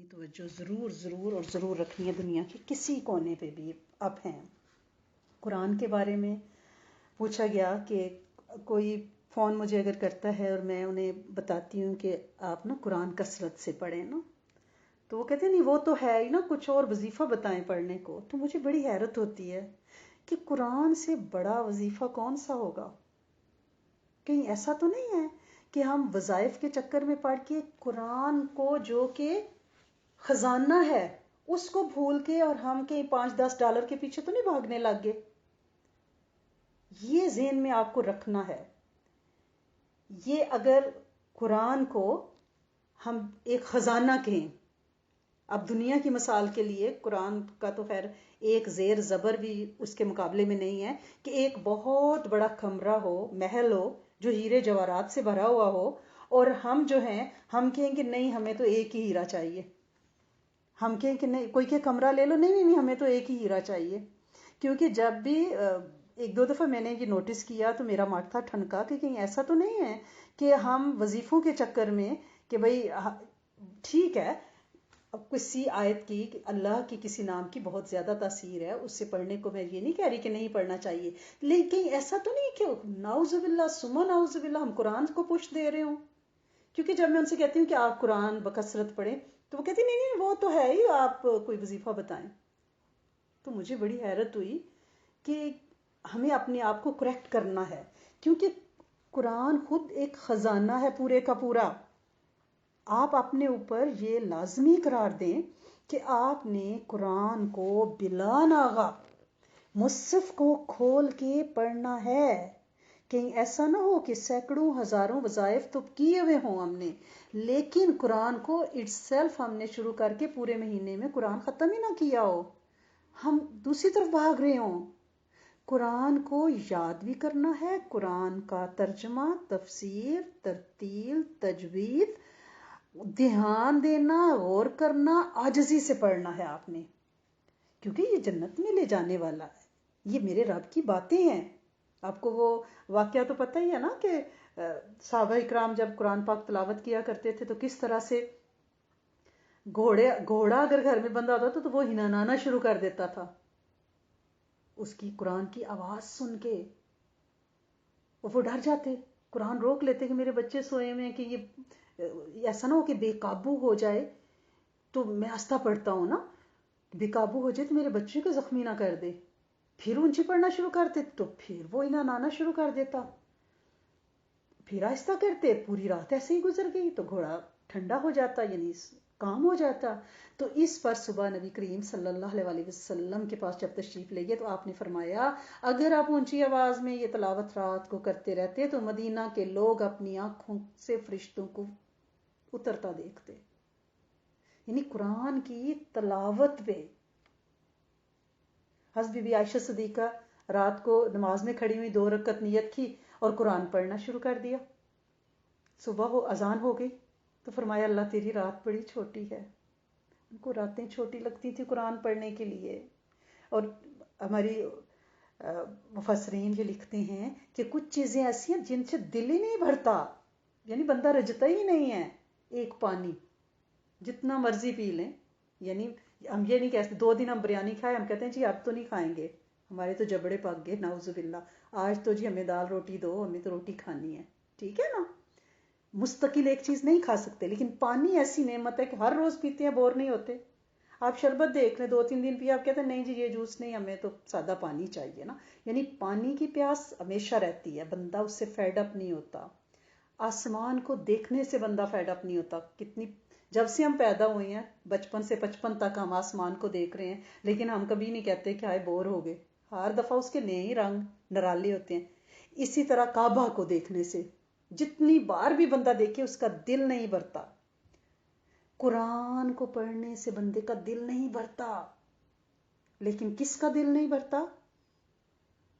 کی توجہ ضرور ضرور اور ضرور رکھنی ہے دنیا کے کسی کونے پہ بھی اب ہیں۔ قرآن کے بارے میں پوچھا گیا کہ کوئی فون مجھے اگر کرتا ہے اور میں انہیں بتاتی ہوں کہ آپ نا قرآن کثرت سے پڑھیں نا، تو وہ کہتے ہیں نہیں وہ تو ہے ہی نا، کچھ اور وظیفہ بتائیں پڑھنے کو۔ تو مجھے بڑی حیرت ہوتی ہے کہ قرآن سے بڑا وظیفہ کون سا ہوگا؟ کہیں ایسا تو نہیں ہے کہ ہم وظائف کے چکر میں پڑھ کے قرآن کو جو کہ خزانہ ہے اس کو بھول کے اور ہم کہیں $5-10 کے پیچھے تو نہیں بھاگنے لگ گئے؟ یہ ذہن میں آپ کو رکھنا ہے۔ یہ اگر قرآن کو ہم ایک خزانہ کہیں، اب دنیا کی مثال کے لیے قرآن کا تو خیر ایک زیر زبر بھی اس کے مقابلے میں نہیں ہے کہ ایک بہت بڑا کمرہ ہو، محل ہو جو ہیرے جواہرات سے بھرا ہوا ہو، اور ہم جو ہیں ہم کہیں کہ نہیں ہمیں تو ایک ہی ہیرا چاہیے، ہم کہیں کہ نہیں، کوئی کہ کمرہ لے لو، نہیں نہیں ہمیں تو ایک ہی ہیرا چاہیے۔ کیونکہ جب بھی ایک دو دفعہ میں نے یہ نوٹس کیا تو میرا ماتھا ٹھنکا کہ کہیں ایسا تو نہیں ہے کہ ہم وظیفوں کے چکر میں کہ بھئی ٹھیک ہے اب کسی آیت کی اللہ کی کسی نام کی بہت زیادہ تاثیر ہے، اس سے پڑھنے کو میں یہ نہیں کہہ رہی کہ نہیں پڑھنا چاہیے، لیکن ایسا تو نہیں کہ نعوذ باللہ ثم نعوذ باللہ ہم قرآن کو پش دے رہے ہوں۔ کیونکہ جب میں ان سے کہتی ہوں کہ آپ قرآن بکثرت پڑھیں تو وہ کہتی نہیں نہیں وہ تو ہے ہی، آپ کوئی وظیفہ بتائیں۔ تو مجھے بڑی حیرت ہوئی کہ ہمیں اپنے آپ کو کریکٹ کرنا ہے، کیونکہ قرآن خود ایک خزانہ ہے پورے کا پورا۔ آپ اپنے اوپر یہ لازمی قرار دیں کہ آپ نے قرآن کو بلا ناغہ مصحف کو کھول کے پڑھنا ہے۔ کہیں ایسا نہ ہو کہ سینکڑوں ہزاروں وظائف تو کیے ہوئے ہوں ہم نے، لیکن قرآن کو اٹس سیلف ہم نے شروع کر کے پورے مہینے میں قرآن ختم ہی نہ کیا ہو، ہم دوسری طرف بھاگ رہے ہوں۔ قرآن کو یاد بھی کرنا ہے، قرآن کا ترجمہ، تفسیر، ترتیل، تجوید، دھیان دینا، غور کرنا، عاجزی سے پڑھنا ہے آپ نے، کیونکہ یہ جنت میں لے جانے والا ہے، یہ میرے رب کی باتیں ہیں۔ آپ کو وہ واقعہ تو پتہ ہی ہے نا کہ صحابہ اکرام جب قرآن پاک تلاوت کیا کرتے تھے تو کس طرح سے گھوڑا اگر گھر میں بندھا ہوتا تو وہ ہنانانا شروع کر دیتا تھا اس کی قرآن کی آواز سن کے، وہ ڈر جاتے، قرآن روک لیتے کہ میرے بچے سوئے ہوئے ہیں کہ یہ ایسا نہ ہو کہ بے قابو ہو جائے، تو میں آہستہ پڑھتا ہوں نا، بے قابو ہو جائے تو میرے بچے کو زخمی نہ کر دے، پھر اونچی پڑھنا شروع کرتے تو پھر وہ ہنانانا شروع کر دیتا، پھر آہستہ کرتے، پوری رات ایسے ہی گزر گئی تو گھوڑا ٹھنڈا ہو جاتا، یعنی کام ہو جاتا۔ تو اس پر صبح نبی کریم صلی اللہ علیہ وسلم کے پاس جب تشریف لے گئے تو آپ نے فرمایا اگر آپ اونچی آواز میں یہ تلاوت رات کو کرتے رہتے تو مدینہ کے لوگ اپنی آنکھوں سے فرشتوں کو اترتا دیکھتے، یعنی قرآن کی تلاوت پہ۔ حضرت بی بی عائشہ صدیقہ رات کو نماز میں کھڑی ہوئی 2 رکعت نیت کی اور قرآن پڑھنا شروع کر دیا، صبح وہ اذان ہو گئی تو فرمایا اللہ تیری رات بڑی چھوٹی ہے، ان کو راتیں چھوٹی لگتی تھی قرآن پڑھنے کے لیے۔ اور ہماری مفسرین یہ لکھتے ہیں کہ کچھ چیزیں ایسی ہیں جن سے دل ہی نہیں بھرتا، یعنی بندہ رجتا ہی نہیں ہے۔ ایک پانی جتنا مرضی پی لیں، یعنی ہم یہ نہیں کہتے 2 دن ہم بریانی کھائے ہم کہتے ہیں جی اب تو نہیں کھائیں گے، ہمارے تو جبڑے پک گئے نعوذ باللہ، آج تو جی ہمیں دال روٹی دو، ہمیں تو روٹی کھانی ہے، ٹھیک ہے نا، مستقل ایک چیز نہیں کھا سکتے، لیکن پانی ایسی نعمت ہے کہ ہر روز پیتے ہیں بور نہیں ہوتے۔ آپ شربت دیکھ لیں 2-3 دن پیا آپ کہتے ہیں نہیں جی یہ جوس نہیں، ہمیں تو سادہ پانی چاہیے نا، یعنی پانی کی پیاس ہمیشہ رہتی ہے، بندہ اس سے فیڈ اپ نہیں ہوتا۔ آسمان کو دیکھنے سے بندہ فیڈ اپ نہیں ہوتا، کتنی جب سے ہم پیدا ہوئے ہیں بچپن سے 55 تک ہم آسمان کو دیکھ رہے ہیں، لیکن ہم کبھی نہیں کہتے کہ ہائے بور ہو گئے، ہر دفعہ اس کے نئے ہی رنگ نرالے ہوتے ہیں۔ اسی طرح کعبہ کو دیکھنے سے جتنی بار بھی بندہ دیکھے اس کا دل نہیں بھرتا، قرآن کو پڑھنے سے بندے کا دل نہیں بھرتا، لیکن کس کا دل نہیں بھرتا؟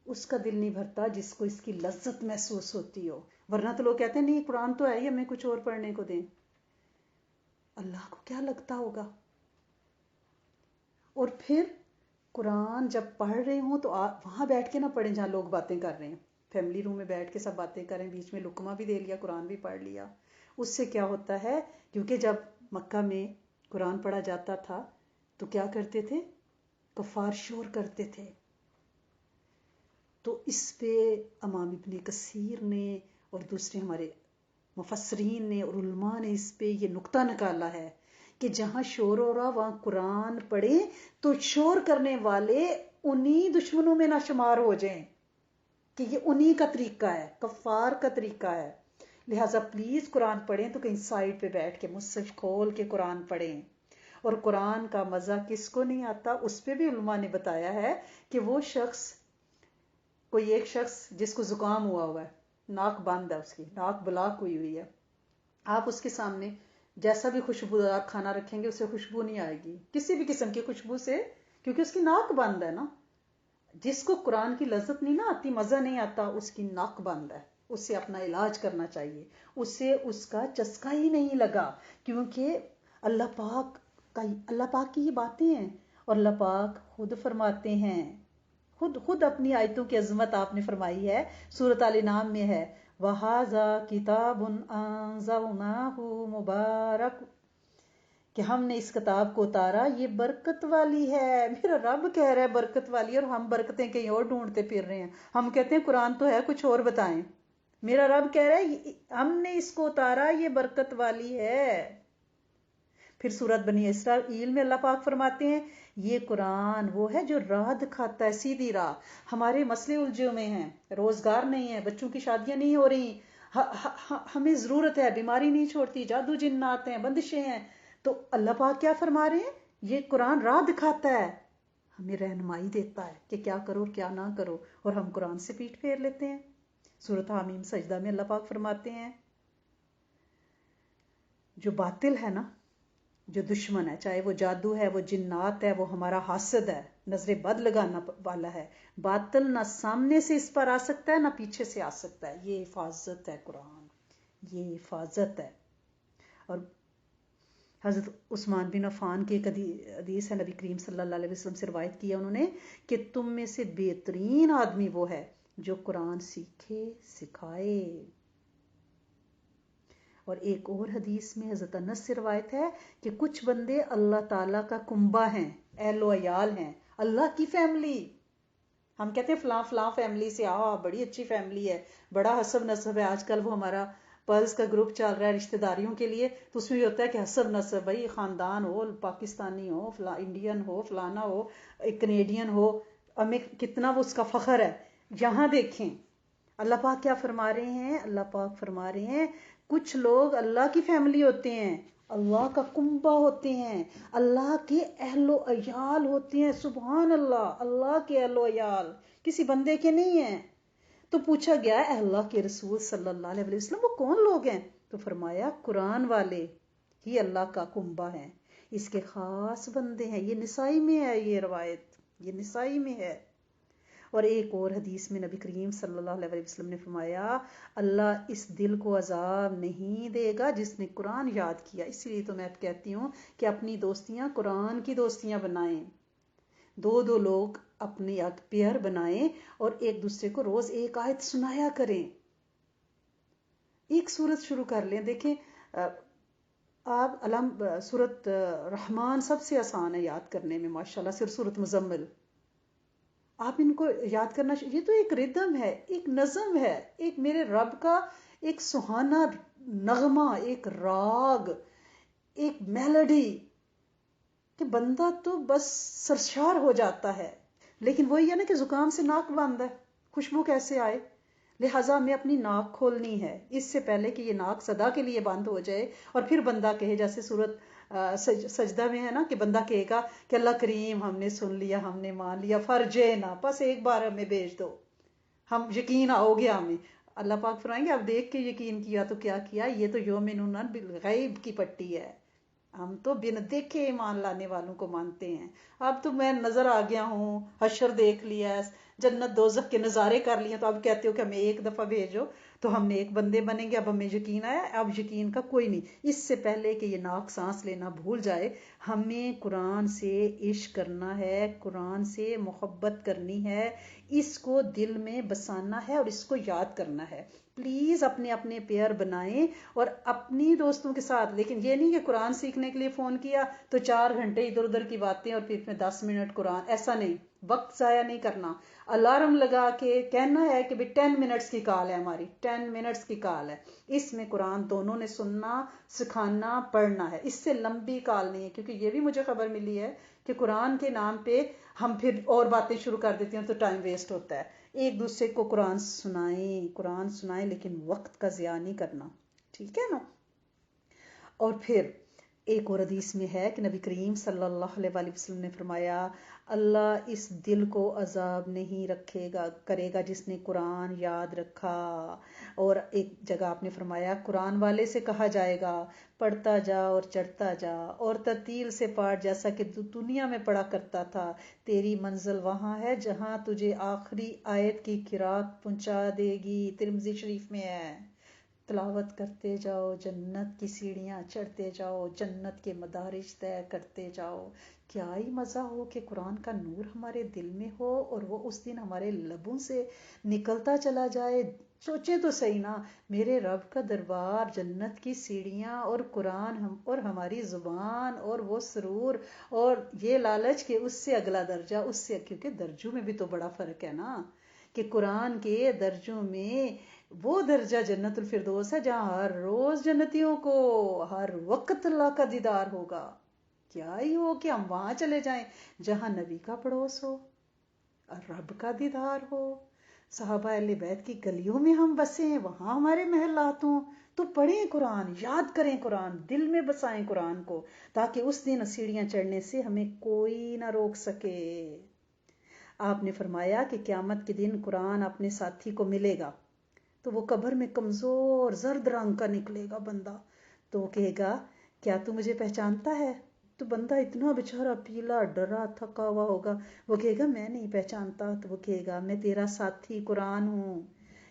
اس کا دل نہیں بھرتا جس کو اس کی لذت محسوس ہوتی ہو، ورنہ تو لوگ کہتے ہیں نہیں قرآن تو ہے ہی ہمیں کچھ اور پڑھنے کو دیں، اللہ کو کیا لگتا ہوگا۔ اور پھر قرآن جب پڑھ رہے ہوں تو وہاں بیٹھ کے نہ پڑھیں جہاں لوگ باتیں کر رہے ہیں، فیملی روم میں بیٹھ کے سب باتیں کریں، بیچ میں لقمہ بھی دے لیا، قرآن بھی پڑھ لیا۔ اس سے کیا ہوتا ہے، کیونکہ جب مکہ میں قرآن پڑھا جاتا تھا تو کیا کرتے تھے؟ کفار شور کرتے تھے. تو اس پہ امام ابن کثیر نے اور دوسرے ہمارے مفسرین نے اور علماء نے اس پہ یہ نقطہ نکالا ہے کہ جہاں شور ہو رہا وہاں قرآن پڑھیں تو شور کرنے والے انہی دشمنوں میں نہ شمار ہو جائیں کہ یہ انہی کا طریقہ ہے، کفار کا طریقہ ہے. لہٰذا پلیز قرآن پڑھیں تو کہیں سائڈ پہ بیٹھ کے مصحف کھول کے قرآن پڑھیں. اور قرآن کا مزہ کس کو نہیں آتا؟ اس پہ بھی علماء نے بتایا ہے کہ وہ شخص، کوئی ایک شخص جس کو زکام ہوا ہے، ناک بند ہے، اس کی ناک بلاک ہوئی ہوئی ہے، آپ اس کے سامنے جیسا بھی خوشبودار کھانا رکھیں گے اسے خوشبو نہیں آئے گی کسی بھی قسم کی خوشبو سے، کیونکہ اس کی ناک بند ہے نا. جس کو قرآن کی لذت نہیں نہ آتی، مزہ نہیں آتا، اس کی ناک بند ہے، اس سے اپنا علاج کرنا چاہیے. اسے اس کا چسکا ہی نہیں لگا، کیونکہ اللہ پاک کی یہ باتیں ہیں. اور اللہ پاک خود فرماتے ہیں، خود اپنی آیتوں کی عظمت آپ نے فرمائی ہے. سورۃ الانعام میں ہے وَهَذَا كِتَابٌ أَنزَلْنَاهُ مُبَارَكٌ، کہ ہم نے اس کتاب کو اتارا، یہ برکت والی ہے. میرا رب کہہ رہا ہے برکت والی، اور ہم برکتیں کہیں اور ڈھونڈتے پھر رہے ہیں. ہم کہتے ہیں قرآن تو ہے، کچھ اور بتائیں. میرا رب کہہ رہا ہے ہم نے اس کو اتارا، یہ برکت والی ہے. پھر سورۃ بنی اسرائیل میں اللہ پاک فرماتے ہیں یہ قرآن وہ ہے جو راہ دکھاتا ہے، سیدھی راہ. ہمارے مسئلے الجھے میں ہیں، روزگار نہیں ہے، بچوں کی شادیاں نہیں ہو رہی، ہمیں ضرورت ہے، بیماری نہیں چھوڑتی، جادو جنات ہیں، بندشیں ہیں، تو اللہ پاک کیا فرما رہے ہیں؟ یہ قرآن راہ دکھاتا ہے، ہمیں رہنمائی دیتا ہے کہ کیا کرو اور کیا نہ کرو، اور ہم قرآن سے پیٹھ پھیر لیتے ہیں. سورۃ حامیم سجدہ میں اللہ پاک فرماتے ہیں جو باطل ہے نا، جو دشمن ہے، چاہے وہ جادو ہے، وہ جنات ہے، وہ ہمارا حاسد ہے، نظر بد لگانا والا ہے، باطل نہ سامنے سے اس پر آ سکتا ہے نہ پیچھے سے آ سکتا ہے. یہ حفاظت ہے قرآن، یہ حفاظت ہے. اور حضرت عثمان بن عفان کی ایک حدیث ہے، نبی کریم صلی اللہ علیہ وسلم سے روایت کی ہے انہوں نے کہ تم میں سے بہترین آدمی وہ ہے جو قرآن سیکھے سکھائے. اور ایک اور حدیث میں حضرت انس سے روایت ہے کہ کچھ بندے اللہ تعالیٰ کا کنبہ ہیں، اہل و عیال ہیں، اللہ کی فیملی. ہم کہتے ہیں فلاں فلاں فیملی سے بڑی اچھی فیملی ہے، بڑا حسب نسب ہے. آج کل وہ ہمارا پرس کا گروپ چل رہا ہے رشتہ داریوں کے لیے، تو اس میں یہ ہوتا ہے کہ حسب نسب، بھائی خاندان ہو، پاکستانی ہو، انڈین ہو، فلانا ہو، کنیڈین ہو، ہمیں کتنا وہ اس کا فخر ہے. یہاں دیکھیں اللہ پاک کیا فرما رہے ہیں، اللہ پاک فرما رہے ہیں کچھ لوگ اللہ کی فیملی ہوتے ہیں، اللہ کا کنبہ ہوتے ہیں، اللہ کے اہل و عیال ہوتے ہیں. سبحان اللہ، اللہ کے اہل و عیال کسی بندے کے نہیں ہیں. تو پوچھا گیا ہے اللہ کے رسول صلی اللہ علیہ وسلم وہ کون لوگ ہیں؟ تو فرمایا قرآن والے ہی اللہ کا کنبہ ہیں، اس کے خاص بندے ہیں. یہ نسائی میں ہے، یہ روایت یہ نسائی میں ہے. اور ایک اور حدیث میں نبی کریم صلی اللہ علیہ وسلم نے فرمایا اللہ اس دل کو عذاب نہیں دے گا جس نے قرآن یاد کیا. اس لیے تو میں کہتی ہوں کہ اپنی دوستیاں قرآن کی دوستیاں بنائیں، دو لوگ اپنی پیئر بنائیں اور ایک دوسرے کو روز ایک آیت سنایا کریں. ایک سورت شروع کر لیں. دیکھیں آپ سورت رحمان سب سے آسان ہے یاد کرنے میں ماشاءاللہ، صرف سورت مزمل آپ ان کو یاد کرنا. یہ تو ایک ردم ہے، ایک نظم ہے، ایک میرے رب کا ایک سہانا نغمہ، ایک راگ، ایک میلڈی کہ بندہ تو بس سرشار ہو جاتا ہے. لیکن وہی ہے نا کہ زکام سے ناک بند ہے، خوشبو کیسے آئے؟ لہٰذا ہمیں اپنی ناک کھولنی ہے اس سے پہلے کہ یہ ناک صدا کے لیے بند ہو جائے اور پھر بندہ کہے، جیسے سورت سجدہ میں ہے نا کہ بندہ کہے گا کہ اللہ کریم ہم نے سن لیا، ہم نے مان لیا، فرجینا، بس ایک بار ہمیں بھیج دو، ہم یقین آؤ گیا ہمیں. اللہ پاک فرمائیں گے اب دیکھ کے یقین کیا تو کیا کیا، یہ تو یومنون بالغیب کی پٹی ہے، ہم تو بن دیکھے ایمان لانے والوں کو مانتے ہیں. اب تو میں نظر آ گیا ہوں، حشر دیکھ لیا، جنت دوزخ کے نظارے کر لیے، تو اب کہتے ہو کہ ہمیں ایک دفعہ بھیجو تو ہم نے ایک بندے بنیں گے. اب ہمیں یقین آیا، اب یقین کا کوئی نہیں. اس سے پہلے کہ یہ ناک سانس لینا بھول جائے ہمیں قرآن سے عشق کرنا ہے، قرآن سے محبت کرنی ہے، اس کو دل میں بسانا ہے اور اس کو یاد کرنا ہے. پلیز اپنے اپنے پیئر بنائیں اور اپنی دوستوں کے ساتھ. لیکن یہ نہیں کہ قرآن سیکھنے کے لیے فون کیا تو 4 گھنٹے ادھر ادھر کی باتیں اور پھر میں 10 منٹ قرآن. ایسا نہیں، وقت ضائع نہیں کرنا. الارم لگا کے کہنا ہے کہ 10 منٹس کی کال ہے ہماری، 10 منٹس کی کال ہے، اس میں قرآن دونوں نے سننا، سکھانا، پڑھنا ہے. اس سے لمبی کال نہیں ہے. کیونکہ یہ بھی مجھے خبر ملی ہے کہ قرآن کے نام پہ ہم پھر اور باتیں شروع کر دیتے ہیں تو ٹائم ویسٹ ہوتا ہے. ایک دوسرے کو قرآن سنائیں لیکن وقت کا ضیاع نہیں کرنا. ٹھیک ہے نا. اور پھر ایک اور حدیث میں ہے کہ نبی کریم صلی اللہ علیہ وآلہ وسلم نے فرمایا اللہ اس دل کو عذاب نہیں کرے گا جس نے قرآن یاد رکھا. اور ایک جگہ آپ نے فرمایا قرآن والے سے کہا جائے گا پڑھتا جا اور چڑھتا جا اور ترتیل سے پاٹ جیسا کہ تو دنیا میں پڑھا کرتا تھا. تیری منزل وہاں ہے جہاں تجھے آخری آیت کی قرات پہنچا دے گی. ترمذی شریف میں ہے. تلاوت کرتے جاؤ، جنت کی سیڑھیاں چڑھتے جاؤ، جنت کے مدارج طے کرتے جاؤ. کیا ہی مزہ ہو کہ قرآن کا نور ہمارے دل میں ہو اور وہ اس دن ہمارے لبوں سے نکلتا چلا جائے. سوچیں تو صحیح نا، میرے رب کا دربار، جنت کی سیڑھیاں اور قرآن اور ہماری زبان اور وہ سرور اور یہ لالچ کہ اس سے اگلا درجہ، اس سے، کیونکہ درجوں میں بھی تو بڑا فرق ہے نا، کہ قرآن کے درجوں میں وہ درجہ جنت الفردوس ہے جہاں ہر روز جنتیوں کو ہر وقت اللہ کا دیدار ہوگا. کیا ہی ہو کہ ہم وہاں چلے جائیں جہاں نبی کا پڑوس ہو اور رب کا دیدار ہو. صحابہ اہل بیت کی گلیوں میں ہم بسیں، وہاں ہمارے محلات ہوں. تو پڑھیں قرآن، یاد کریں قرآن، دل میں بسائیں قرآن کو، تاکہ اس دن سیڑھیاں چڑھنے سے ہمیں کوئی نہ روک سکے. آپ نے فرمایا کہ قیامت کے دن قرآن اپنے ساتھی کو ملے گا تو وہ قبر میں کمزور زرد رنگ کا نکلے گا بندہ. تو وہ کہے گا کیا تو مجھے پہچانتا ہے؟ تو بندہ اتنا بےچارا پیلا ڈرا تھکا ہوا ہوگا، وہ کہے گا میں نہیں پہچانتا. تو وہ کہے گا میں تیرا ساتھی قرآن ہوں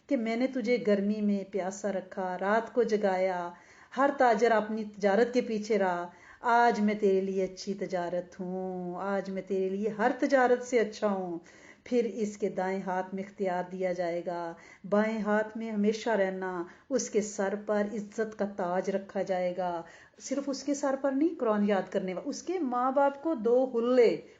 کہ میں نے تجھے گرمی میں پیاسا رکھا، رات کو جگایا، ہر تاجر اپنی تجارت کے پیچھے رہا. آج میں تیرے لیے اچھی تجارت ہوں، آج میں تیرے لیے ہر تجارت سے اچھا ہوں. پھر اس کے دائیں ہاتھ میں اختیار دیا جائے گا، بائیں ہاتھ میں ہمیشہ رہنا. اس کے سر پر عزت کا تاج رکھا جائے گا. صرف اس کے سر پر نہیں، قرآن یاد کرنے والا، اس کے ماں باپ کو 2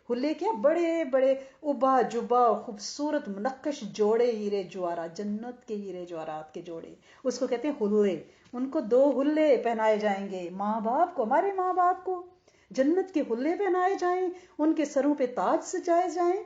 ہلے کیا بڑے بڑے ابا جبا خوبصورت منقش جوڑے ہیرے جواہرات، جنت کے ہیرے جواہرات کے جوڑے، اس کو کہتے ہیں ہلے. ان کو 2 ہلے پہنائے جائیں گے. ماں باپ کو، ہمارے ماں باپ کو جنت کے ہلے پہنائے جائیں، ان کے سروں پہ تاج سجائے جائیں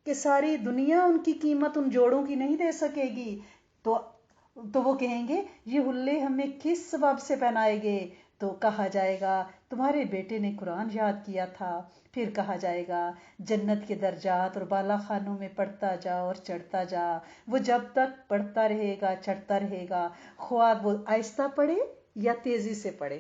کہ ساری دنیا ان کی قیمت ان جوڑوں کی نہیں دے سکے گی. تو وہ کہیں گے یہ ہلے ہمیں کس سبب سے پہنائے گے؟ تو کہا جائے گا تمہارے بیٹے نے قرآن یاد کیا تھا. پھر کہا جائے گا جنت کے درجات اور بالا خانوں میں پڑھتا جا اور چڑھتا جا. وہ جب تک پڑھتا رہے گا، چڑھتا رہے گا، خواہ وہ آہستہ پڑھے یا تیزی سے پڑھے،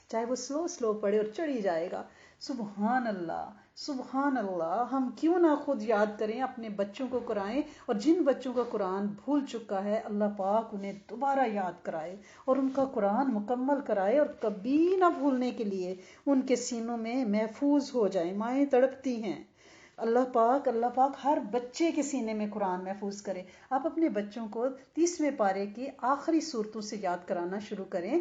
چاہے وہ سلو پڑھے اور چڑھی جائے گا. سبحان اللہ، سبحان اللہ. ہم کیوں نہ خود یاد کریں، اپنے بچوں کو کرائیں، اور جن بچوں کا قرآن بھول چکا ہے اللہ پاک انہیں دوبارہ یاد کرائے اور ان کا قرآن مکمل کرائے اور کبھی نہ بھولنے کے لیے ان کے سینوں میں محفوظ ہو جائیں. مائیں تڑپتی ہیں، اللہ پاک ہر بچے کے سینے میں قرآن محفوظ کرے. آپ اپنے بچوں کو 30ویں پارے کی آخری صورتوں سے یاد کرانا شروع کریں،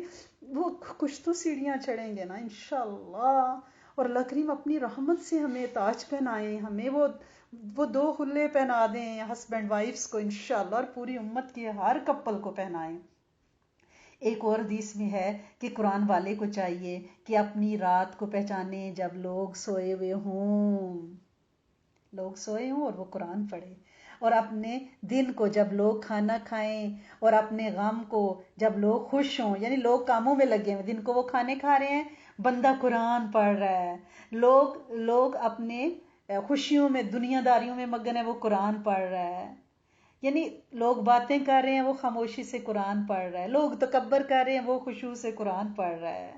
وہ کچھ تو سیڑھیاں چڑھیں گے نا انشاءاللہ. اور اللہ کریم اپنی رحمت سے ہمیں تاج پہنائیں، ہمیں وہ 2 ہلے پہنا دیں ہسبینڈ وائفز کو انشاءاللہ، اور پوری امت کے ہر کپل کو پہنائیں. ایک اور حدیث میں ہے کہ قرآن والے کو چاہیے کہ اپنی رات کو پہچانے جب لوگ سوئے ہوئے ہوں اور وہ قرآن پڑھے، اور اپنے دن کو جب لوگ کھانا کھائیں، اور اپنے غم کو جب لوگ خوش ہوں، یعنی لوگ کاموں میں لگے ہیں، دن کو وہ کھانے کھا رہے ہیں، بندہ قرآن پڑھ رہا ہے. لوگ اپنے خوشیوں میں، دنیا داریوں میں مگن ہے، وہ قرآن پڑھ رہا ہے. یعنی لوگ باتیں کر رہے ہیں، وہ خاموشی سے قرآن پڑھ رہا ہے. لوگ تکبر کر رہے ہیں، وہ خشوع سے قرآن پڑھ رہا ہے.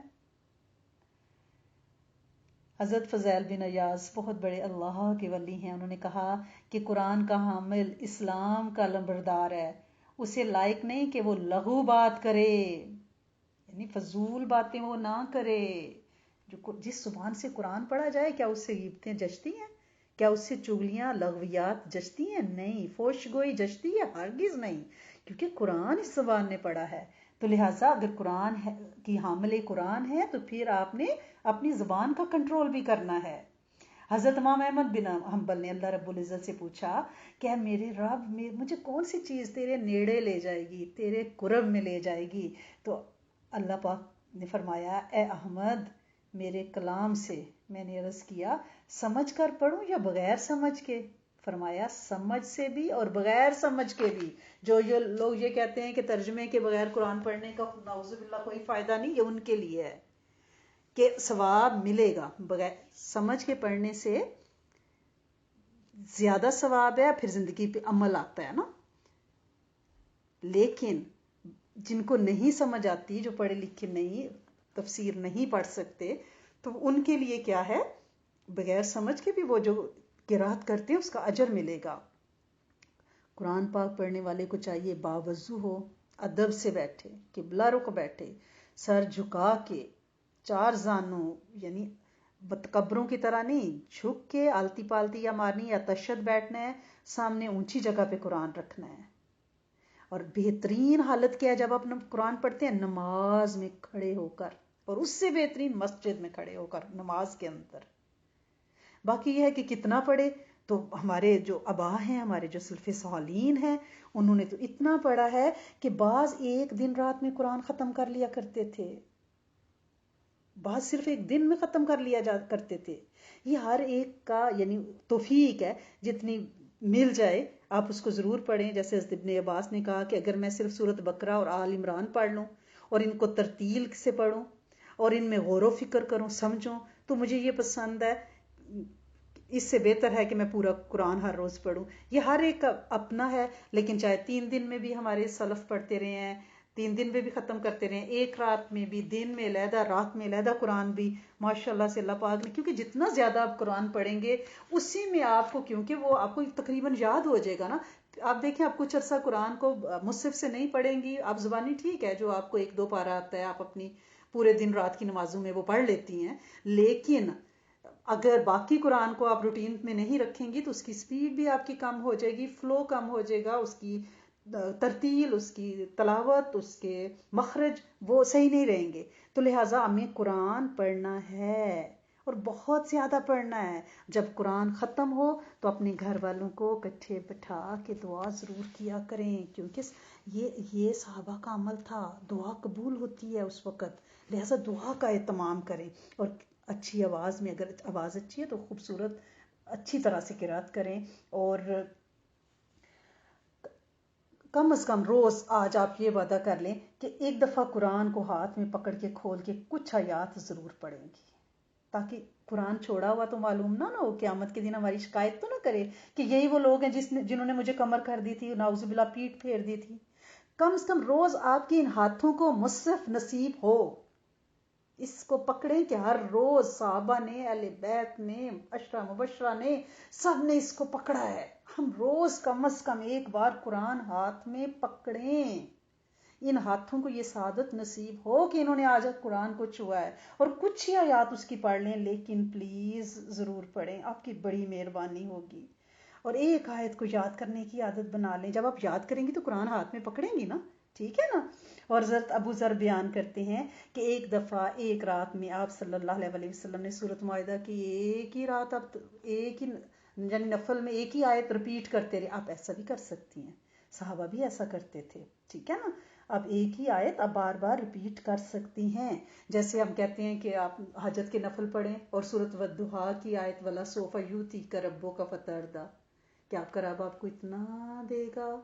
حضرت فضیل بن عیاض بہت بڑے اللہ کے ولی ہیں. انہوں نے کہا کہ قرآن کا حامل اسلام کا لمبردار ہے. اسے لائق نہیں کہ وہ لغو بات کرے، یعنی فضول باتیں وہ نہ کرے. جس زبان سے قرآن پڑھا جائے، کیا اس سے غیبتیں جچتی ہیں؟ کیا اس سے چغلیاں لغویات جچتی ہیں؟ نہیں. فوش گوئی جچتی ہے؟ ہرگز نہیں. کیونکہ قرآن اس زبان نے پڑھا ہے. تو لہٰذا اگر قرآن کی حامل قرآن ہے تو پھر آپ نے اپنی زبان کا کنٹرول بھی کرنا ہے. حضرت امام احمد بن حنبل نے اللہ رب العزت سے پوچھا کہ اے میرے رب مجھے کون سی چیز تیرے نیڑے لے جائے گی، تیرے قرب میں لے جائے گی؟ تو اللہ پاک نے فرمایا اے احمد میرے کلام سے، میں نے عرض کیا سمجھ کر پڑھوں یا بغیر سمجھ کے؟ فرمایا سمجھ سے بھی اور بغیر سمجھ کے بھی. جو لوگ یہ کہتے ہیں کہ ترجمے کے بغیر قرآن پڑھنے کا نعوذ باللہ کوئی فائدہ نہیں، یہ ان کے لیے ہے کہ ثواب ملے گا. بغیر سمجھ کے پڑھنے سے زیادہ ثواب ہے، پھر زندگی پہ عمل آتا ہے نا. لیکن جن کو نہیں سمجھ آتی، جو پڑھے لکھے نہیں، تفسیر نہیں پڑھ سکتے، تو ان کے لیے کیا ہے، بغیر سمجھ کے بھی وہ جو قرات کرتے ہیں اس کا اجر ملے گا. قرآن پاک پڑھنے والے کو چاہیے باوضو ہو، ادب سے بیٹھے، قبلہ رخ بیٹھے، سر جھکا کے، چار زانوں، یعنی تکبروں کی طرح نہیں، جھک کے آلتی پالتی یا مارنی یا تشدد بیٹھنا ہے، سامنے اونچی جگہ پہ قرآن رکھنا ہے. اور بہترین حالت کیا ہے جب آپ قرآن پڑھتے ہیں؟ نماز میں کھڑے ہو کر، اور اس سے بہترین مسجد میں کھڑے ہو کر نماز کے اندر. باقی یہ ہے کہ کتنا پڑھے، تو ہمارے جو آبا ہیں، ہمارے جو سلف صالحین ہیں، انہوں نے تو اتنا پڑھا ہے کہ بعض ایک دن رات میں قرآن ختم کر لیا کرتے تھے، بعض صرف ایک دن میں ختم کر لیا کرتے تھے. یہ ہر ایک کا یعنی توفیق ہے، جتنی مل جائے آپ اس کو ضرور پڑھیں. جیسے حضرت ابن عباس نے کہا کہ اگر میں صرف سورۃ بقرہ اور آل عمران پڑھ لوں اور ان کو ترتیل سے پڑھوں اور ان میں غور و فکر کروں، سمجھوں، تو مجھے یہ پسند ہے، اس سے بہتر ہے کہ میں پورا قرآن ہر روز پڑھوں. یہ ہر ایک کا اپنا ہے، لیکن چاہے 3 دن میں بھی ہمارے سلف پڑھتے رہے ہیں، 3 دن میں بھی ختم کرتے رہے ہیں، ایک رات میں بھی، دن میں علیحدہ، رات میں علیحدہ قرآن بھی، ماشاء اللہ سے اللہ پاک نے، کیونکہ جتنا زیادہ آپ قرآن پڑھیں گے اسی میں آپ کو، کیونکہ وہ آپ کو تقریباً یاد ہو جائے گا نا. آپ دیکھیں آپ کچھ عرصہ قرآن کو مصحف سے نہیں پڑھیں گی، آپ زبانی ٹھیک ہے جو آپ کو 1-2 پارہ آتا ہے، آپ اپنی پورے دن رات کی نمازوں میں وہ پڑھ لیتی ہیں، لیکن اگر باقی قرآن کو آپ روٹین میں نہیں رکھیں گی تو اس کی سپیڈ بھی آپ کی کم ہو جائے گی، فلو کم ہو جائے گا، اس کی ترتیل، اس کی تلاوت، اس کے مخرج وہ صحیح نہیں رہیں گے. تو لہٰذا ہمیں قرآن پڑھنا ہے اور بہت زیادہ پڑھنا ہے. جب قرآن ختم ہو تو اپنے گھر والوں کو اکٹھے بٹھا کے دعا ضرور کیا کریں، کیونکہ یہ صحابہ کا عمل تھا، دعا قبول ہوتی ہے اس وقت. لہٰذا دعا کا اہتمام کریں، اور اچھی آواز میں، اگر آواز اچھی ہے تو خوبصورت اچھی طرح سے قرات کریں. اور کم از کم روز آج آپ یہ وعدہ کر لیں کہ ایک دفعہ قرآن کو ہاتھ میں پکڑ کے کھول کے کچھ آیات ضرور پڑھیں گی، تاکہ قرآن چھوڑا ہوا تو معلوم نہ ہو، قیامت کے دن ہماری شکایت تو نہ کرے کہ یہی وہ لوگ ہیں جنہوں نے مجھے کمر کر دی تھی، نعوذ باللہ پیٹ پھیر دی تھی. کم از کم روز آپ کے ان ہاتھوں کو مصحف نصیب ہو، اس کو پکڑیں کہ ہر روز صحابہ نے، اہل بیت نے، عشرہ مبشرہ نے، سب نے اس کو پکڑا ہے. ہم روز کم از کم ایک بار قرآن ہاتھ میں پکڑیں، ان ہاتھوں کو یہ سعادت نصیب ہو کہ انہوں نے آج قرآن کو چھوا ہے، اور کچھ ہی آیات اس کی پڑھ لیں، لیکن پلیز ضرور پڑھیں، آپ کی بڑی مہربانی ہوگی. اور ایک آیت کو یاد کرنے کی عادت بنا لیں. جب آپ یاد کریں گی تو قرآن ہاتھ میں پکڑیں گی نا، ٹھیک ہے نا. اور حضرت ابو ذر بیان کرتے ہیں کہ ایک دفعہ ایک رات میں آپ صلی اللہ علیہ وسلم نے سورۃ مائدہ کی ایک ہی رات، اب ایک ہی یعنی نفل میں ایک ہی آیت رپیٹ کرتے رہے. آپ ایسا بھی کر سکتی ہیں، صحابہ بھی ایسا کرتے تھے، ٹھیک ہے نا. آپ ایک ہی آیت آپ بار بار رپیٹ کر سکتی ہیں. جیسے ہم کہتے ہیں کہ آپ حجت کے نفل پڑھیں اور سورۃ والضحیٰ کی آیت وَلَا سَوْفَ يُؤْتِيكَ رَبُّكَ فَتَرْضَىٰ، کہ آپ کا رب آپ کو اتنا دے گا